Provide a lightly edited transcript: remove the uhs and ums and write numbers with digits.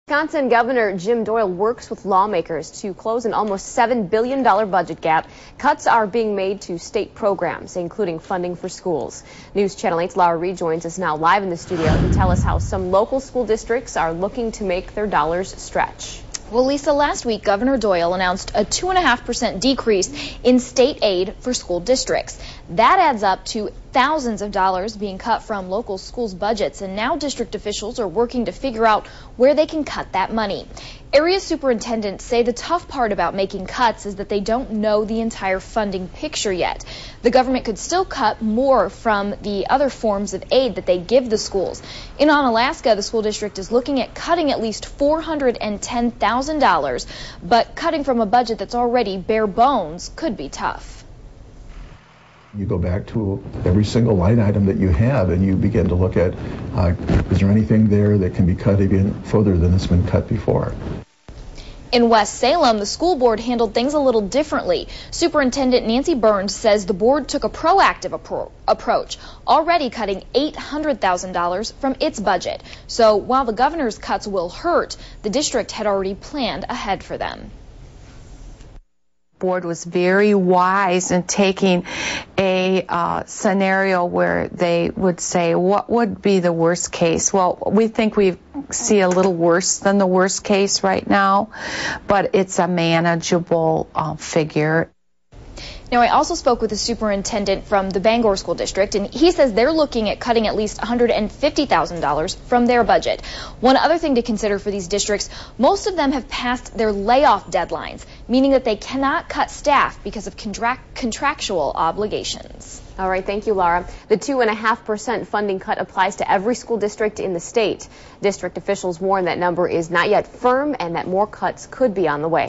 Wisconsin Governor Jim Doyle works with lawmakers to close an almost $7 billion budget gap. Cuts are being made to state programs, including funding for schools. News Channel 8's Laura Reed joins us now live in the studio to tell us how some local school districts are looking to make their dollars stretch. Well, Lisa, last week, Governor Doyle announced a 2.5% decrease in state aid for school districts. That adds up to thousands of dollars being cut from local schools' budgets, and now district officials are working to figure out where they can cut that money. Area superintendents say the tough part about making cuts is that they don't know the entire funding picture yet. The government could still cut more from the other forms of aid that they give the schools. In Onalaska, the school district is looking at cutting at least $410,000, but cutting from a budget that's already bare bones could be tough. You go back to every single line item that you have and you begin to look at, is there anything there that can be cut even further than it's been cut before? In West Salem, the school board handled things a little differently. Superintendent Nancy Burns says the board took a proactive approach, already cutting $800,000 from its budget. So while the governor's cuts will hurt, the district had already planned ahead for them. Board was very wise in taking a scenario where they would say, what would be the worst case? Well, we think we see a little worse than the worst case right now, but it's a manageable figure. Now, I also spoke with a superintendent from the Bangor School District, and he says they're looking at cutting at least $150,000 from their budget. One other thing to consider for these districts, most of them have passed their layoff deadlines, meaning that they cannot cut staff because of contractual obligations. All right, thank you, Laura. The 2.5% funding cut applies to every school district in the state. District officials warn that number is not yet firm and that more cuts could be on the way.